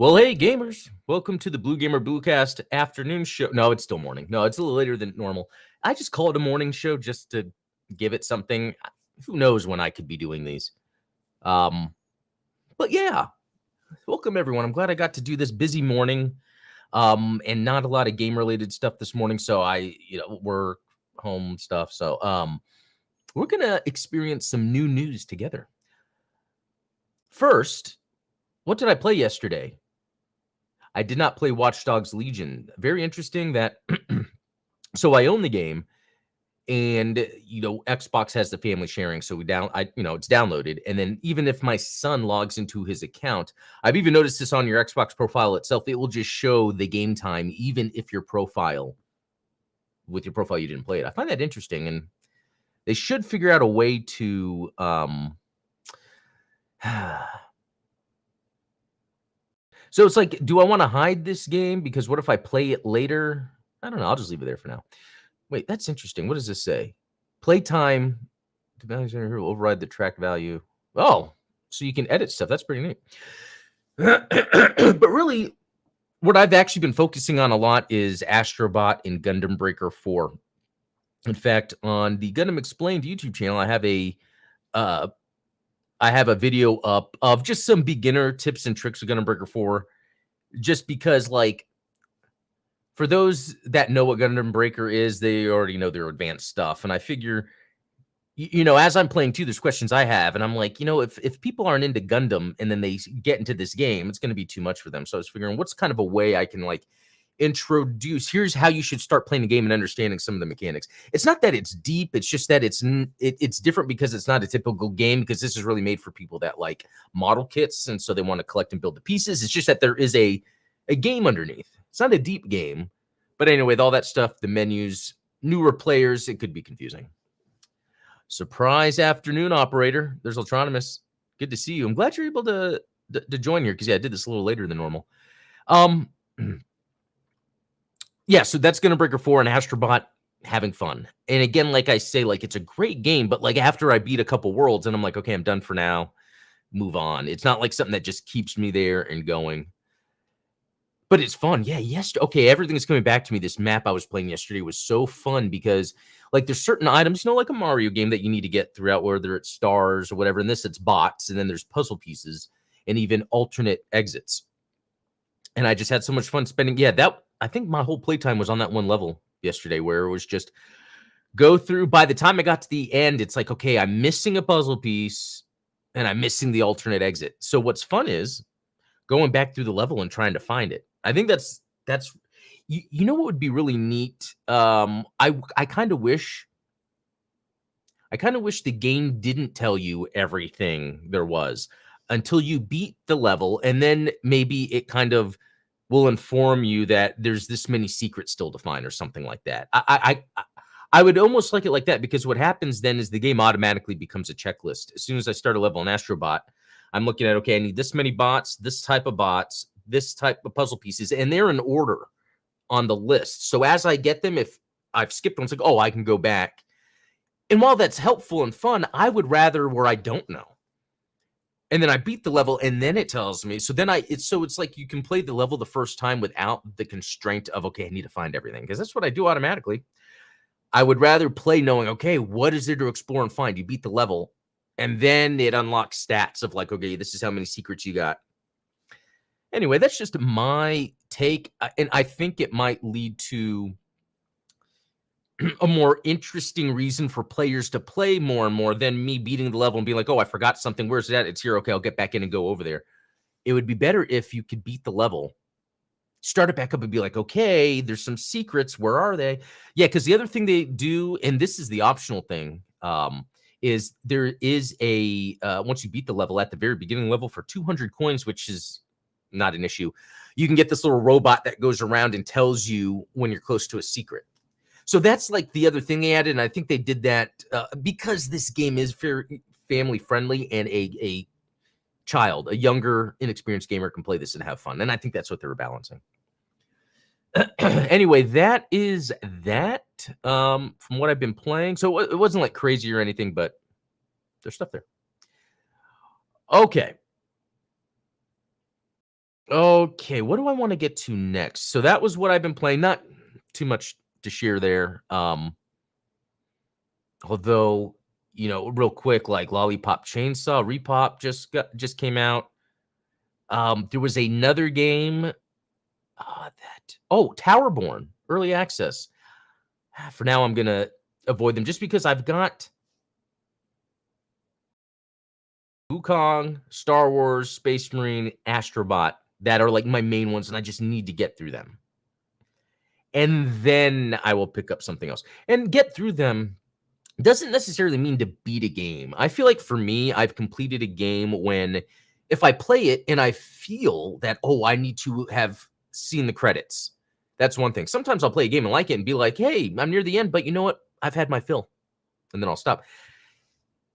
Well, hey, gamers. Welcome to the Blue Gamer Bluecast afternoon show. No, it's still morning. No, it's a little later than normal. I just call it a morning show just to give it something. Who knows when I could be doing these. But yeah, welcome everyone. I'm glad I got to do this busy morning. And not a lot of game related stuff this morning. So work, home stuff. So we're gonna experience some new news together. First, what did I play yesterday? I did not play Watch Dogs Legion. Very interesting that so I own the game, and Xbox has the family sharing, so it's downloaded. And then even if my son logs into his account, I've even noticed this on your Xbox profile itself, it will just show the game time even if your profile you didn't play it. I find that interesting, and they should figure out a way to So it's like, do I want to hide this game? Because what if I play it later? I don't know. I'll just leave it there for now. Wait, that's interesting. What does this say? Playtime. The value generator will override the track value. Oh, so you can edit stuff. That's pretty neat. But really, what I've actually been focusing on a lot is Astrobot and Gundam Breaker 4. In fact, on the Gundam Explained YouTube channel, I have a video up of just some beginner tips and tricks of Gundam Breaker 4, just because, like, for those that know what Gundam Breaker is, they already know their advanced stuff. And I figure, as I'm playing too, there's questions I have, and I'm like, if people aren't into Gundam and then they get into this game, it's going to be too much for them. So I was figuring, what's kind of a way I can introduce, here's how you should start playing the game and understanding some of the mechanics. It's not that it's deep, it's just that it's different because it's not a typical game, because this is really made for people that like model kits, and so they want to collect and build the pieces. It's just that there is a game underneath. It's not a deep game, but anyway, with all that stuff, the menus, newer players, it could be confusing. Surprise afternoon, operator. There's Autonomous. Good to see you. I'm glad you're able to join here, because I did this a little later than normal. Yeah, so that's Gundam Breaker 4 and Astrobot, having fun. And again, like I say, like, it's a great game, but like after I beat a couple worlds and I'm like, okay, I'm done for now, move on. It's not like something that just keeps me there and going. But it's fun. Yeah, okay, everything's coming back to me. This map I was playing yesterday was so fun because, like, there's certain items, like a Mario game, that you need to get throughout, whether it's stars or whatever. And this, it's bots, and then there's puzzle pieces and even alternate exits. And I just had so much fun spending. Yeah, I think my whole playtime was on that one level yesterday, where it was just go through. By the time I got to the end, it's like, okay, I'm missing a puzzle piece and I'm missing the alternate exit. So what's fun is going back through the level and trying to find it. I think that's you know what would be really neat? I kind of wish the game didn't tell you everything there was until you beat the level, and then maybe it kind of will inform you that there's this many secrets still to find or something like that. I would almost like it like that, because what happens then is the game automatically becomes a checklist. As soon as I start a level in Astrobot, I'm looking at, okay, I need this many bots, this type of bots, this type of puzzle pieces, and they're in order on the list. So as I get them, if I've skipped one, it's like, oh, I can go back. And while that's helpful and fun, I would rather where I don't know. And then I beat the level, and then it tells me. So then it's like you can play the level the first time without the constraint of, okay, I need to find everything, because that's what I do automatically. I would rather play knowing, okay, what is there to explore and find? You beat the level, and then it unlocks stats of like, okay, this is how many secrets you got. Anyway, that's just my take, and I think it might lead to a more interesting reason for players to play more and more than me beating the level and being like, oh, I forgot something. Where's that? It's here. Okay, I'll get back in and go over there. It would be better if you could beat the level, start it back up, and be like, okay, there's some secrets. Where are they? Yeah, because the other thing they do, and this is the optional thing, is there is a, once you beat the level at the very beginning level for 200 coins, which is not an issue, you can get this little robot that goes around and tells you when you're close to a secret. So that's like the other thing they added, and I think they did that because this game is very family friendly, and a child, a younger, inexperienced gamer can play this and have fun. And I think that's what they were balancing. Anyway, that is that from what I've been playing. So it wasn't like crazy or anything, but there's stuff there. Okay. Okay, what do I wanna get to next? So that was what I've been playing, not too much to share there, although, real quick, like Lollipop Chainsaw Repop just came out. There was another game, Towerborn, early access. For now, I'm gonna avoid them just because I've got Wukong, Star Wars, Space Marine, Astrobot that are like my main ones, and I just need to get through them. And then I will pick up something else. And get through them doesn't necessarily mean to beat a game. I feel like for me, I've completed a game when if I play it and I feel that, oh, I need to have seen the credits. That's one thing. Sometimes I'll play a game and like it and be like, hey, I'm near the end, but you know what? I've had my fill. And then I'll stop.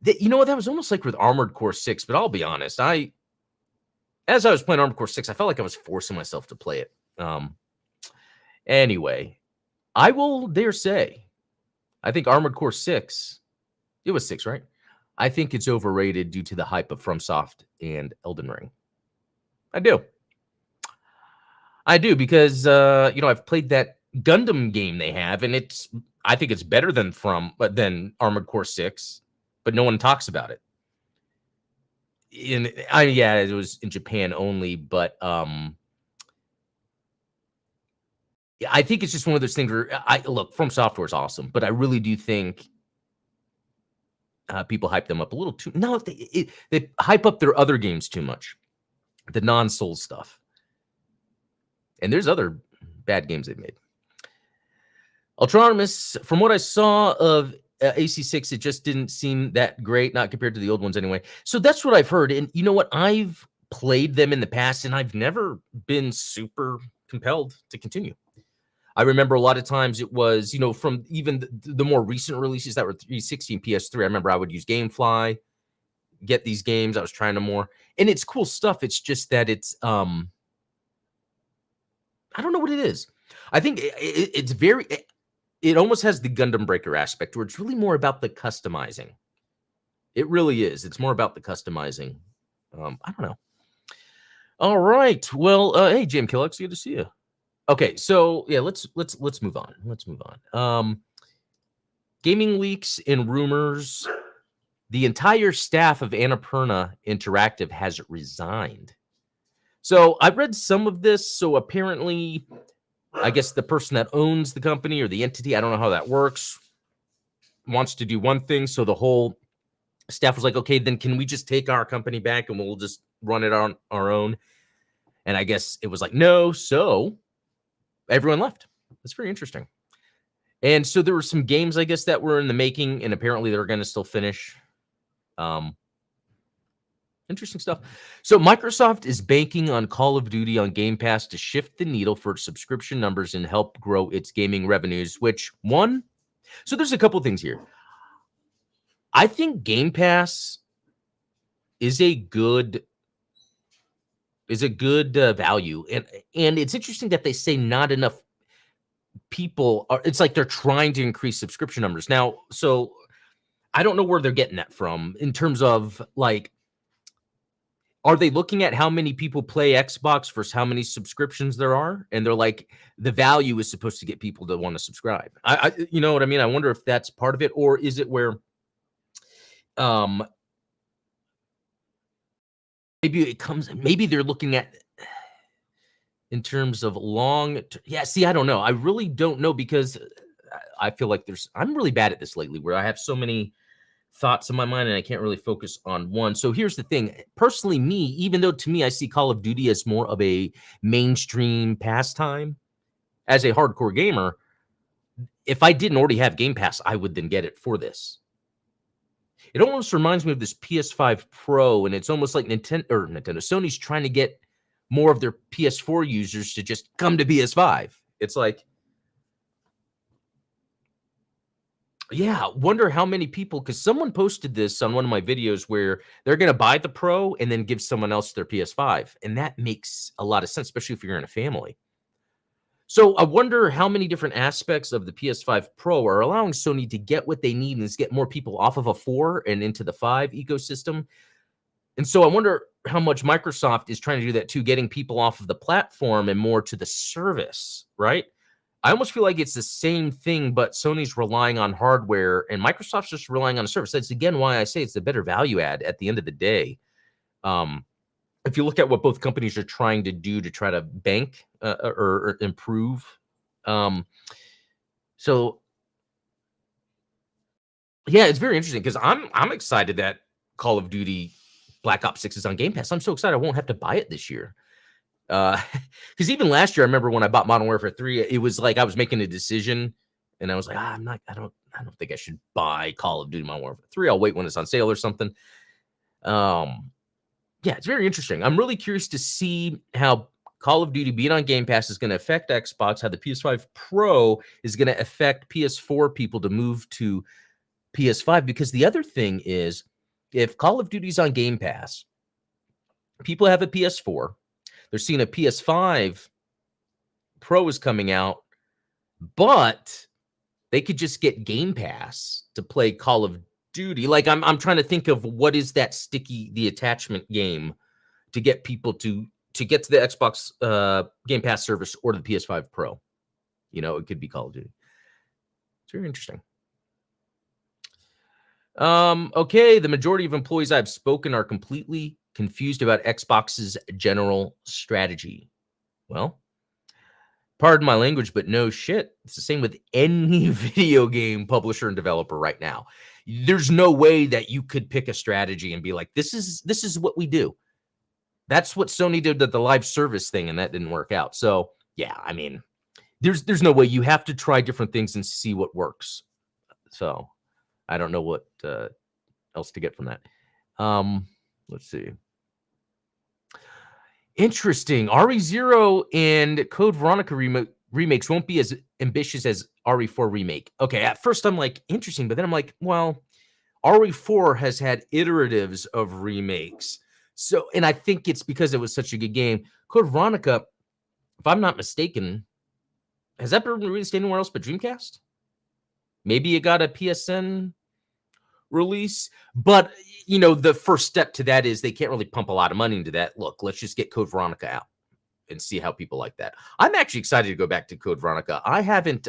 You know what? That was almost like with Armored Core 6, but I'll be honest. As I was playing Armored Core 6, I felt like I was forcing myself to play it. Anyway, I will dare say, I think Armored Core 6, it was 6, right? I think it's overrated due to the hype of FromSoft and Elden Ring. I do. I do because, I've played that Gundam game they have, and I think it's better than Armored Core 6, but no one talks about it. Yeah, it was in Japan only, but I think it's just one of those things where look, From Software is awesome, but I really do think people hype them up a little too. No, they hype up their other games too much, the non-Soul stuff, and there's other bad games they've made. Ultranumerous, from what I saw of AC6, it just didn't seem that great, not compared to the old ones anyway. So that's what I've heard, and you know what? I've played them in the past, and I've never been super compelled to continue. I remember a lot of times it was, from even the more recent releases that were 360 and PS3. I remember I would use GameFly, get these games. I was trying to more, and it's cool stuff. It's just that it's, I don't know what it is. I think it's very, it almost has the Gundam Breaker aspect where it's really more about the customizing. It really is. It's more about the customizing. I don't know. All right. Well, hey, Jim Killux, good to see you. Okay, so yeah, let's move on. Let's move on. Gaming leaks and rumors. The entire staff of Annapurna Interactive has resigned. So I read some of this. So apparently, I guess the person that owns the company or the entity, I don't know how that works, wants to do one thing. So the whole staff was like, okay, then can we just take our company back and we'll just run it on our own? And I guess it was like, no. So everyone left. That's very interesting. And so there were some games, I guess, that were in the making, and apparently they're going to still finish. Interesting stuff. So Microsoft is banking on Call of Duty on Game Pass to shift the needle for subscription numbers and help grow its gaming revenues, so there's a couple things here. I think Game Pass is a good value. And it's interesting that they say not enough people are, it's like they're trying to increase subscription numbers. Now, so I don't know where they're getting that from in terms of like, are they looking at how many people play Xbox versus how many subscriptions there are? And they're like, the value is supposed to get people to want to subscribe. You know what I mean? I wonder if that's part of it, or is it where, maybe they're looking at in terms of see, I don't know. I really don't know because I feel like I'm really bad at this lately where I have so many thoughts in my mind and I can't really focus on one. So here's the thing. Personally, even though to me, I see Call of Duty as more of a mainstream pastime, as a hardcore gamer, if I didn't already have Game Pass, I would then get it for this. It almost reminds me of this PS5 Pro, and it's almost like Sony's trying to get more of their PS4 users to just come to PS5. It's like, yeah, wonder how many people, because someone posted this on one of my videos where they're going to buy the Pro and then give someone else their PS5. And that makes a lot of sense, especially if you're in a family. So I wonder how many different aspects of the PS5 Pro are allowing Sony to get what they need and get more people off of a 4 and into the 5 ecosystem. And so I wonder, how much Microsoft is trying to do that too, getting people off of the platform and more to the service, right? I almost feel like it's the same thing, but Sony's relying on hardware and Microsoft's just relying on a service. That's again why I say it's the better value add at the end of the day. Um, if you look at what both companies are trying to do to try to bank or improve, so yeah, it's very interesting because I'm excited that Call of Duty Black Ops 6 is on Game Pass. I'm so excited I won't have to buy it this year. Because even last year, I remember when I bought Modern Warfare 3, it was like I was making a decision, and I was like, I don't think I should buy Call of Duty Modern Warfare 3. I'll wait when it's on sale or something. Yeah, it's very interesting. I'm really curious to see how Call of Duty being on Game Pass is going to affect Xbox, how the PS5 Pro is going to affect PS4 people to move to PS5. Because the other thing is, if Call of Duty's on Game Pass, people have a PS4, they're seeing a PS5 Pro is coming out, but they could just get Game Pass to play Call of Duty. Like I'm trying to think of what is that the attachment game to get people to get to the Xbox Game Pass service or the PS5 Pro. You know, it could be Call of Duty. It's very interesting. Okay, the majority of employees I've spoken are completely confused about Xbox's general strategy. Well, pardon my language, but no shit. It's the same with any video game publisher and developer right now. There's no way that you could pick a strategy and be like, this is what we do. That's what Sony did with the live service thing, and that didn't work out. So yeah, I mean, there's no way. You have to try different things and see what works. So I don't know what else to get from that. Let's see. Interesting. RE0 and Code Veronica remakes won't be as ambitious as RE4 remake. Okay, at first I'm like, interesting, but then I'm like, well, RE4 has had iteratives of remakes. So, and I think it's because it was such a good game. Code Veronica, if I'm not mistaken, has that been released anywhere else but Dreamcast? Maybe it got a PSN release, but you know, the first step to that is they can't really pump a lot of money into that. Look, let's just get Code Veronica out and see how people like that. I'm actually excited to go back to Code Veronica. I haven't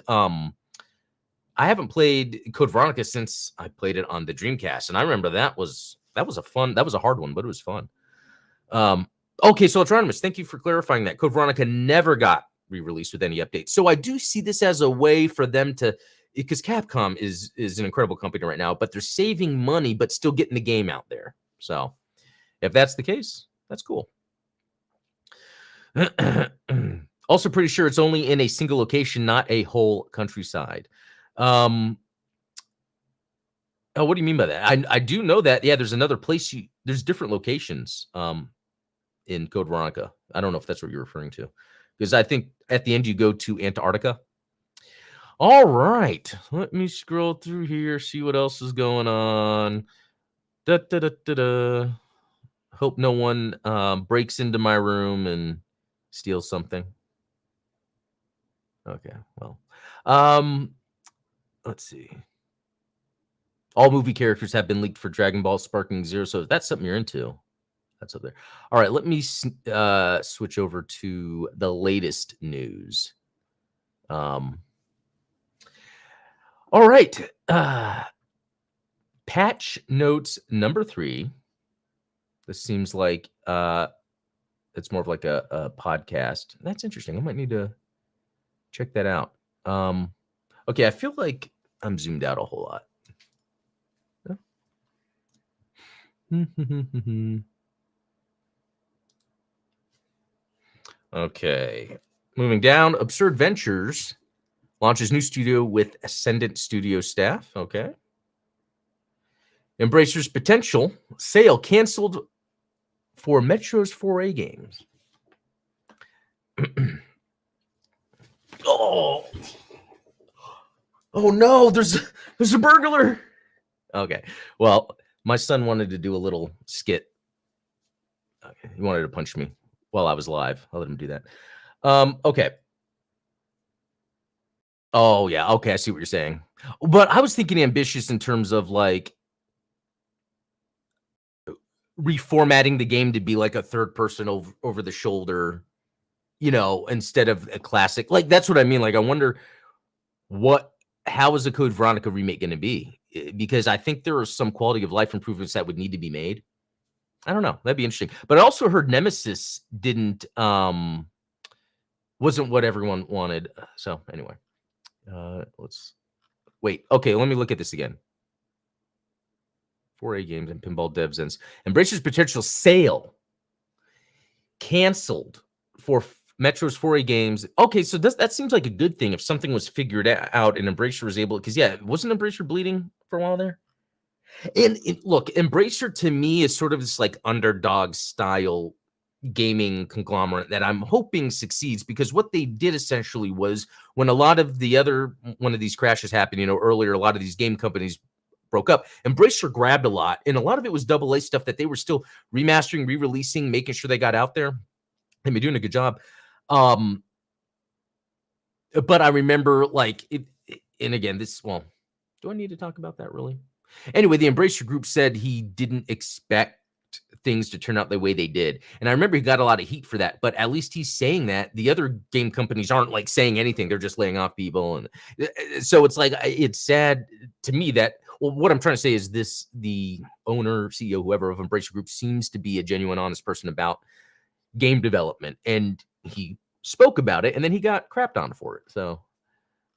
played Code Veronica since I played it on the Dreamcast, and I remember that was a hard one, but it was fun. Okay, so Atronimus, thank you for clarifying that. Code Veronica never got re-released with any updates. So I do see this as a way for them to, because Capcom is an incredible company right now, but they're saving money, but still getting the game out there. So if that's the case, that's cool. Also pretty sure it's only in a single location, not a whole countryside. Oh, what do you mean by that? I do know that. Yeah, there's another place. There's different locations in Code Veronica. I don't know if that's what you're referring to, because I think at the end you go to Antarctica. All right, let me scroll through here, see what else is going on. Hope no one breaks into my room and steals something. Okay, well, let's see. All movie characters have been leaked for Dragon Ball Sparking Zero, so if that's something you're into, that's up there. All right, let me switch over to the latest news. All right, patch notes number 3. This seems like it's more of like a podcast. That's interesting. I might need to check that out. Okay, I feel like I'm zoomed out a whole lot. Okay, moving down. Absurd Ventures launches new studio with Ascendant Studio staff. Okay. Embracers Potential sale canceled for Metro's 4A games. Oh no, there's a burglar. Okay, well, my son wanted to do a little skit. Okay, he wanted to punch me while I was live. I'll let him do that. Okay. Oh yeah, okay, I see what you're saying. But I was thinking ambitious in terms of like reformatting the game to be like a third person over the shoulder, instead of a classic. Like, that's what I mean. Like, I wonder what how is the Code Veronica remake going to be? Because I think there are some quality of life improvements that would need to be made. I don't know. That'd be interesting. But I also heard Nemesis didn't wasn't what everyone wanted. So anyway, let's wait. Okay, let me look at this again. 4A Games and Pinball Devs and Embracer's potential sale canceled for Metro's 4A Games. Okay, so that seems like a good thing if something was figured out and Embracer was able, because wasn't Embracer bleeding for a while there? And look, Embracer to me is sort of this like underdog style gaming conglomerate that I'm hoping succeeds, because what they did essentially was, when a lot of the other one of these crashes happened, earlier, a lot of these game companies broke up. Embracer grabbed a lot, and a lot of it was AA stuff that they were still remastering, re-releasing, making sure they got out there. They've been doing a good job. But I remember and again, do I need to talk about that really? Anyway, the Embracer group said he didn't expect things to turn out the way they did. And I remember he got a lot of heat for that, but at least he's saying that. The other game companies aren't like saying anything. They're just laying off people. And so it's like, it's sad to me that, what I'm trying to say is the owner, CEO, whoever of Embracer Group seems to be a genuine, honest person about game development. And he spoke about it, and then he got crapped on for it. So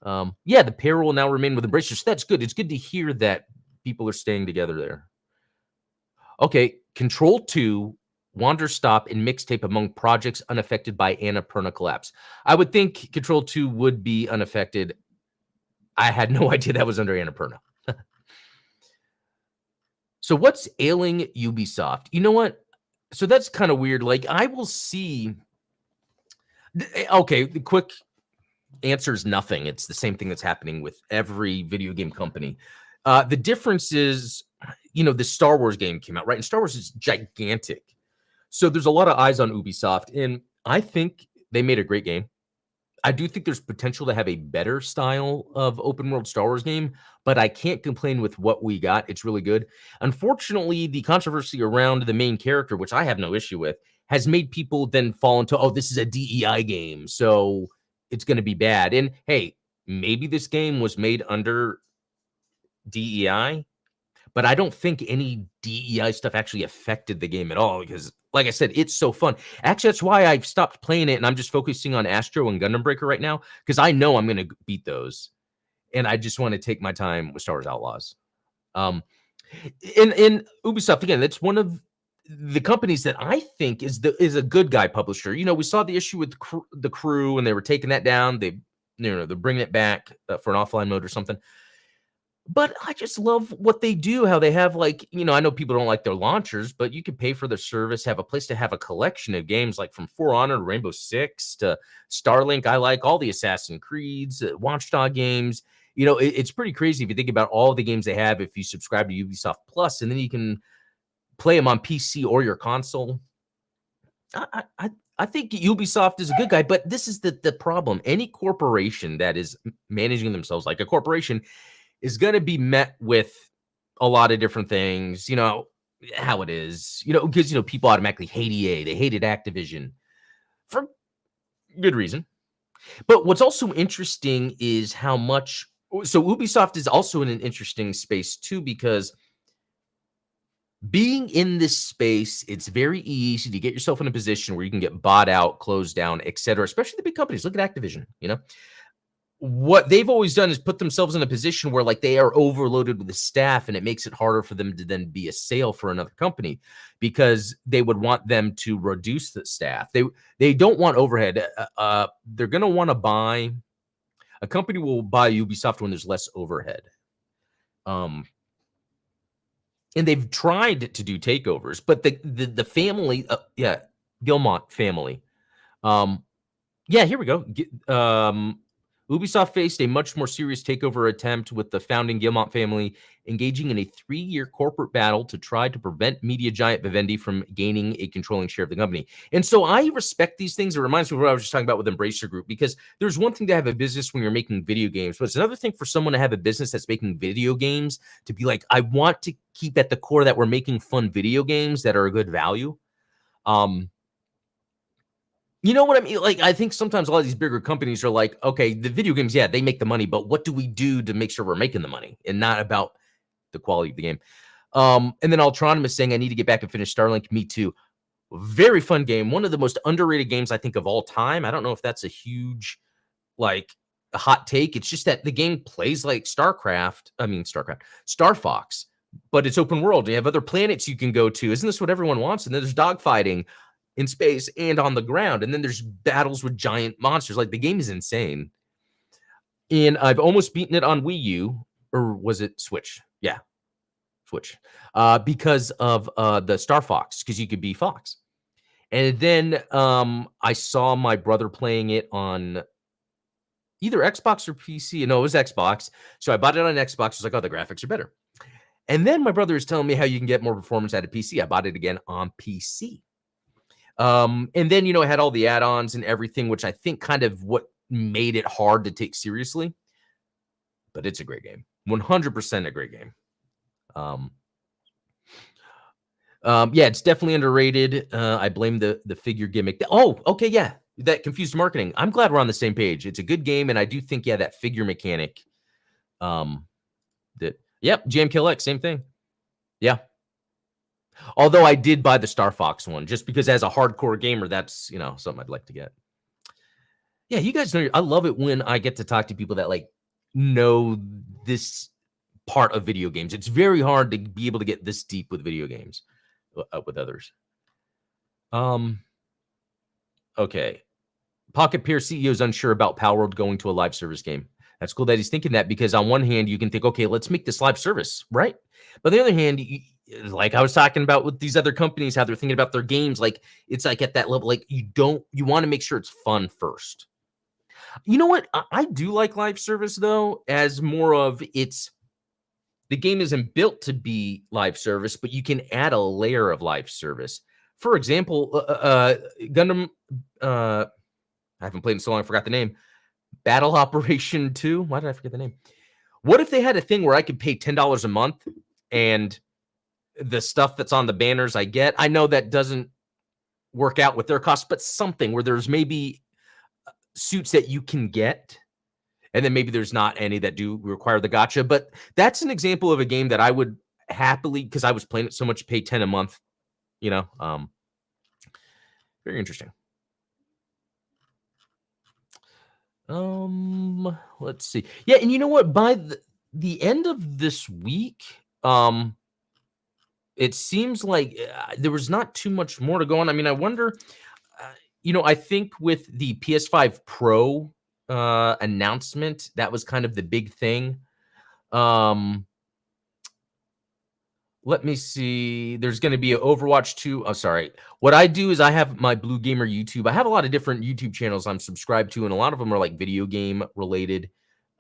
the pair will now remain with Embracer. So that's good. It's good to hear that people are staying together there. Okay, Control 2, Wander Stop, and Mixtape among projects unaffected by Annapurna collapse. I would think Control 2 would be unaffected. I had no idea that was under Annapurna. So what's ailing Ubisoft? You know what? So that's kind of weird. Like, I will see. Okay, the quick answer is nothing. It's the same thing that's happening with every video game company. The difference is, the Star Wars game came out, right? And Star Wars is gigantic. So there's a lot of eyes on Ubisoft. And I think they made a great game. I do think there's potential to have a better style of open world Star Wars game, but I can't complain with what we got. It's really good. Unfortunately, the controversy around the main character, which I have no issue with, has made people then fall into, oh, this is a DEI game, so it's going to be bad. And hey, maybe this game was made under DEI, but I don't think any DEI stuff actually affected the game at all, because, like I said, it's so fun. Actually, that's why I've stopped playing it, and I'm just focusing on Astro and Gundam Breaker right now, because I know I'm going to beat those, and I just want to take my time with Star Wars Outlaws. In Ubisoft, again, that's one of the companies that I think is a good guy publisher. We saw the issue with the Crew, and they were taking that down. They're bringing it back for an offline mode or something. But I just love what they do, how they have, I know people don't like their launchers, but you can pay for their service, have a place to have a collection of games, like from For Honor to Rainbow Six to Starlink. I like all the Assassin's Creeds, Watchdog games. It's pretty crazy if you think about all the games they have if you subscribe to Ubisoft Plus, and then you can play them on PC or your console. I think Ubisoft is a good guy, but this is the problem. Any corporation that is managing themselves like a corporation is going to be met with a lot of different things, how it is, because, people automatically hate EA. They hated Activision for good reason. But what's also interesting is how much, so Ubisoft is also in an interesting space too, because being in this space, it's very easy to get yourself in a position where you can get bought out, closed down, etc., especially the big companies. Look at Activision, What they've always done is put themselves in a position where they are overloaded with the staff, and it makes it harder for them to then be a sale for another company, because they would want them to reduce the staff. They don't want overhead. They're going to want to buy, a company will buy Ubisoft when there's less overhead. And they've tried to do takeovers, but the family, Gilmont family. Here we go. Ubisoft faced a much more serious takeover attempt, with the founding Gilmont family engaging in a 3-year corporate battle to try to prevent media giant Vivendi from gaining a controlling share of the company. And so I respect these things. It reminds me of what I was just talking about with Embracer Group, because there's one thing to have a business when you're making video games, but it's another thing for someone to have a business that's making video games to be like, I want to keep at the core that we're making fun video games that are a good value. You know what I mean? Like, I think sometimes a lot of these bigger companies are like, okay, the video games, yeah, they make the money, but what do we do to make sure we're making the money and not about the quality of the game? And then Ultronum is saying, I need to get back and finish Starlink. Me too. Very fun game. One of the most underrated games, I think, of all time. I don't know if that's a huge, like, a hot take. It's just that the game plays like Star Fox, but it's open world. You have other planets you can go to. Isn't this what everyone wants? And then there's dogfighting in space and on the ground. And then there's battles with giant monsters. Like, the game is insane. And I've almost beaten it on Wii U, or was it Switch? Yeah, Switch. Because of the Star Fox, because you could be Fox. And then I saw my brother playing it on either Xbox or PC. No, it was Xbox. So I bought it on Xbox. I was like, oh, the graphics are better. And then my brother is telling me how you can get more performance out of PC. I bought it again on PC. And then, you know, it had all the add-ons and everything, which I think kind of what made it hard to take seriously. But it's a great game. 100% a great game. Yeah, it's definitely underrated. I blame the figure gimmick. Oh, okay, yeah. That confused marketing. I'm glad we're on the same page. It's a good game, and I do think, yeah, that figure mechanic. Jam Kill X, same thing. Yeah. Although I did buy the Star Fox one, just because as a hardcore gamer, that's, you know, something I'd like to get. Yeah, you guys know, I love it when I get to talk to people that, like, know this part of video games. It's very hard to be able to get this deep with video games with others. Okay. Pocket Pair CEO is unsure about Palworld going to a live service game. That's cool that he's thinking that, because on one hand, you can think, okay, let's make this live service, right? But on the other hand, like I was talking about with these other companies, how they're thinking about their games, like it's like at that level, like you want to make sure it's fun first. You know what? I do like live service though, as more of the game isn't built to be live service, but you can add a layer of live service. For example, Gundam, I haven't played in so long, I forgot the name. Battle Operation 2. Why did I forget the name? What if they had a thing where I could pay $10 a month and the stuff that's on the banners I get? I know that doesn't work out with their costs, but something where there's maybe suits that you can get, and then maybe there's not any that do require the gacha. But that's an example of a game that I would happily, because I was playing it so much, pay 10 a month. You know, very interesting. Let's see. Yeah, and you know what? By the end of this week, it seems like there was not too much more to go on. I mean, I wonder, you know, I think with the PS5 Pro announcement, that was kind of the big thing. Let me see. There's going to be an Overwatch 2. Oh, sorry. What I do is I have my Blue Gamer YouTube. I have a lot of different YouTube channels I'm subscribed to, and a lot of them are like video game related,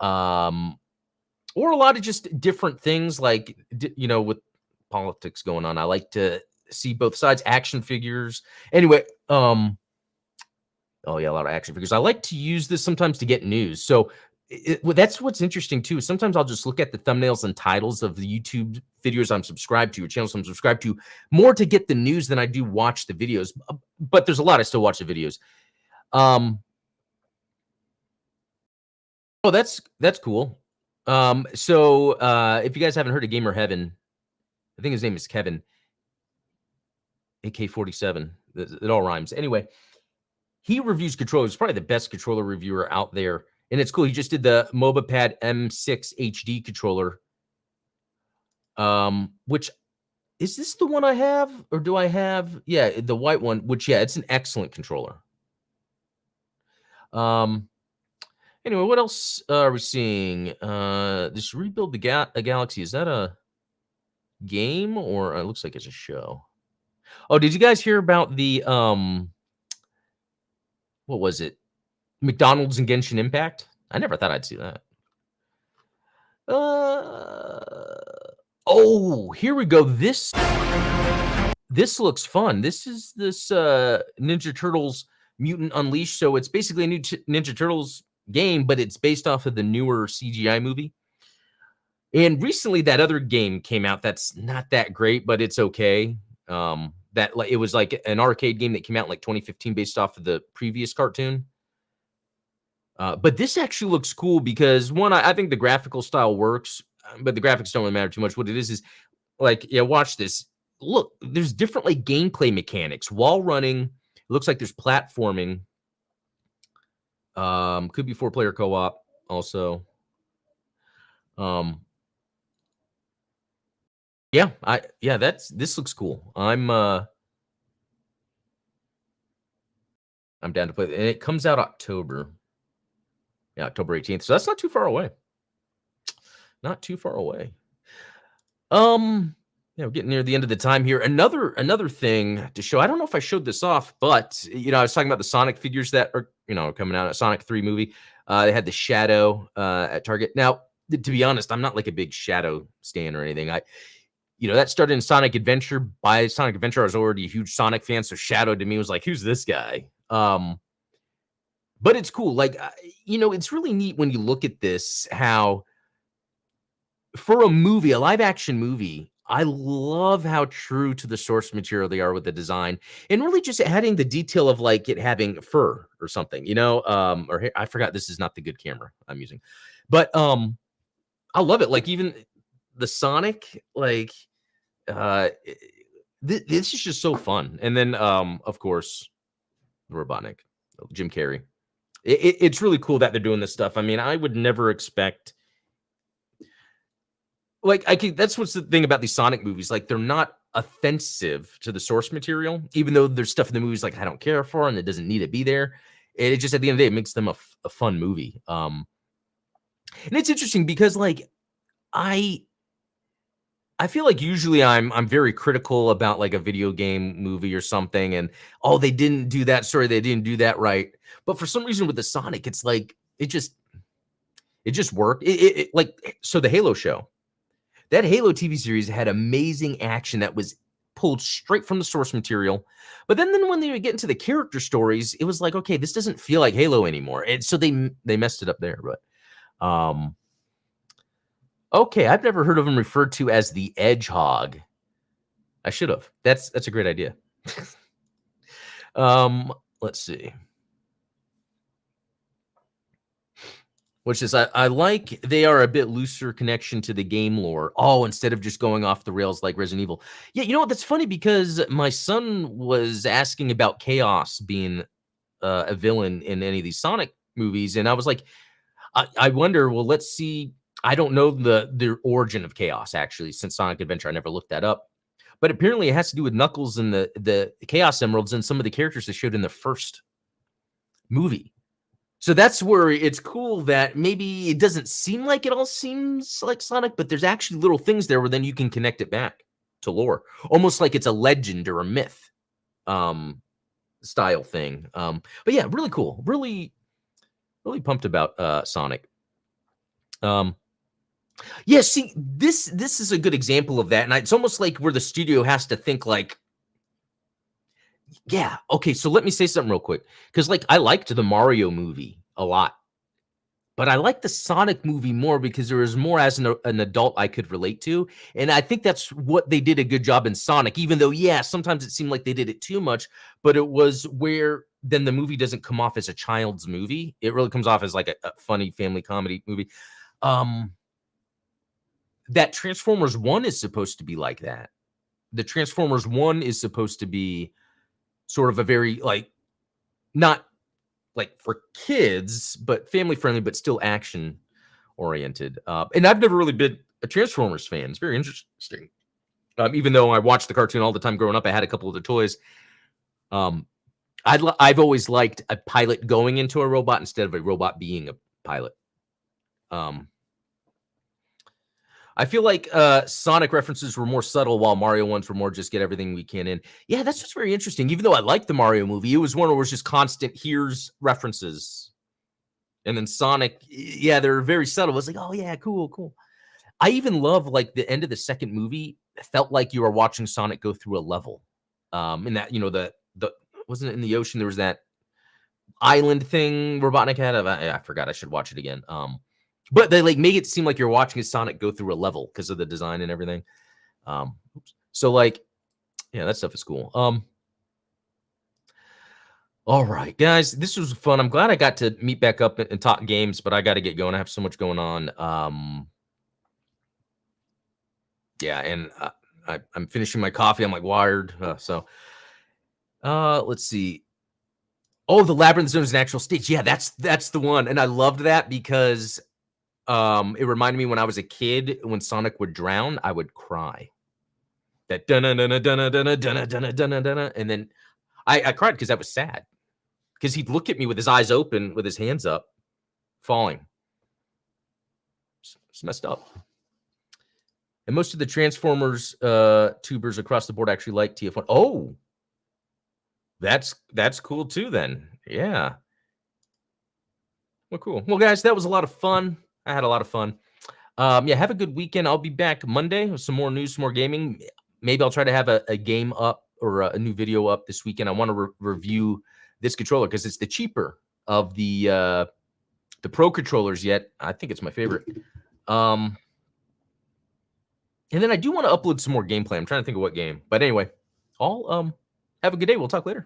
or a lot of just different things, like, you know, with politics going on. I like to see both sides, action figures. Anyway, oh yeah, a lot of action figures. I like to use this sometimes to get news. So that's what's interesting too. Sometimes I'll just look at the thumbnails and titles of the YouTube videos I'm subscribed to, or channels I'm subscribed to, more to get the news than I do watch the videos. But there's a lot I still watch the videos. Oh, that's cool. So if you guys haven't heard of Gamer Heaven, I think his name is Kevin, AK-47. It all rhymes. Anyway, he reviews controllers. Probably the best controller reviewer out there. And it's cool. He just did the MobaPad M6 HD controller. Which, is this the one I have? Or do I have? Yeah, the white one, which, yeah, it's an excellent controller. Anyway, what else are we seeing? This Rebuild the Galaxy. Is that a game, or it looks like it's a show? Oh, did you guys hear about the what was it? McDonald's and Genshin Impact? I never thought I'd see that. Oh, here we go. This looks fun. This is Ninja Turtles Mutant Unleashed. So it's basically a new Ninja Turtles game, but it's based off of the newer CGI movie. And recently, that other game came out that's not that great, but it's okay. That like it was like an arcade game that came out in like 2015 based off of the previous cartoon. But this actually looks cool because one, I think the graphical style works, but the graphics don't really matter too much. What it is like, yeah, watch this. Look, there's different like gameplay mechanics. Wall running, it looks like there's platforming. Could be 4-player co-op also. Um, yeah, this looks cool. I'm down to play, and it comes out October. Yeah, October 18th. So that's not too far away. Not too far away. We're getting near the end of the time here. Another thing to show. I don't know if I showed this off, but I was talking about the Sonic figures that are coming out. A Sonic 3 movie. They had the Shadow at Target. Now, to be honest, I'm not like a big Shadow stan or anything. That started in Sonic Adventure. By Sonic Adventure, I was already a huge Sonic fan, so Shadow to me was like, who's this guy? But it's cool. Like, it's really neat when you look at this, how for a movie, a live action movie, I love how true to the source material they are with the design, and really just adding the detail of like it having fur or something, I forgot this is not the good camera I'm using, but I love it. Like even the Sonic, like this is just so fun. And then of course, Robotnik, Jim Carrey. It's really cool that they're doing this stuff. I mean, I would never expect. Like, that's what's the thing about these Sonic movies, like, they're not offensive to the source material, even though there's stuff in the movies, like, I don't care for, and it doesn't need to be there. And it just, at the end of the day, it makes them a fun movie. And it's interesting because, like, I feel like usually I'm very critical about, like, a video game movie or something, and, "Oh, they didn't do that story, they didn't do that right." But for some reason with the Sonic, it's like, it just worked. So the Halo show. That Halo TV series had amazing action that was pulled straight from the source material. But then when they would get into the character stories, it was like, okay, this doesn't feel like Halo anymore. And so they messed it up there. But okay, I've never heard of him referred to as the Edgehog. I should have. That's a great idea. Let's see. Which is, I like they are a bit looser connection to the game lore. Oh, instead of just going off the rails like Resident Evil. Yeah, you know what? That's funny because my son was asking about Chaos being a villain in any of these Sonic movies, and I was like, I wonder. Well, let's see. I don't know the origin of Chaos actually. Since Sonic Adventure, I never looked that up. But apparently, it has to do with Knuckles and the Chaos Emeralds and some of the characters they showed in the first movie. So that's where it's cool that maybe it doesn't seem like it all seems like Sonic, but there's actually little things there where then you can connect it back to lore, almost like it's a legend or a myth style thing. But yeah, really cool. Really, really pumped about Sonic. Yeah, see, this is a good example of that. And it's almost like where the studio has to think like, yeah, okay, so let me say something real quick. Because like I liked the Mario movie a lot. But I like the Sonic movie more because there was more as an adult I could relate to, and I think that's what they did a good job in Sonic, even though, yeah, sometimes it seemed like they did it too much, but it was where then the movie doesn't come off as a child's movie. It really comes off as like a funny family comedy movie. That Transformers 1 is supposed to be like that. The Transformers 1 is supposed to be sort of a very, like, not like for kids, but family friendly, but still action oriented. And I've never really been a Transformers fan. It's very interesting. Even though I watched the cartoon all the time growing up, I had a couple of the toys. I've always liked a pilot going into a robot instead of a robot being a pilot. I feel like Sonic references were more subtle, while Mario ones were more just get everything we can in. Yeah, that's just very interesting. Even though I like the Mario movie, it was one where it was just constant, here's references. And then Sonic, yeah, they're very subtle. It was like, oh, yeah, cool. I even love, like, the end of the second movie. It felt like you were watching Sonic go through a level. And that, the wasn't it in the ocean? There was that island thing Robotnik had. I forgot. I should watch it again. But they like make it seem like you're watching Sonic go through a level because of the design and everything. So like, yeah, that stuff is cool. All right, guys, this was fun. I'm glad I got to meet back up and talk games, but I got to get going. I have so much going on. Yeah, and I'm finishing my coffee. I'm like wired. Let's see. Oh, the Labyrinth Zone's natural stage. Yeah, that's the one. And I loved that because it reminded me when I was a kid, when Sonic would drown, I would cry. That dunna dunna dunna dunna dunna dunna dunna dunna. And then I cried because that was sad. Because he'd look at me with his eyes open, with his hands up, falling. It's messed up. And most of the Transformers tubers across the board actually like TF1. Oh, that's cool too then. Yeah. Well, cool. Well, guys, that was a lot of fun. I had a lot of fun. Yeah, have a good weekend. I'll be back Monday with some more news, some more gaming. Maybe I'll try to have a game up or a new video up this weekend. I want to review this controller because it's the cheaper of the Pro controllers yet. I think it's my favorite. And then I do want to upload some more gameplay. I'm trying to think of what game. But anyway, all have a good day. We'll talk later.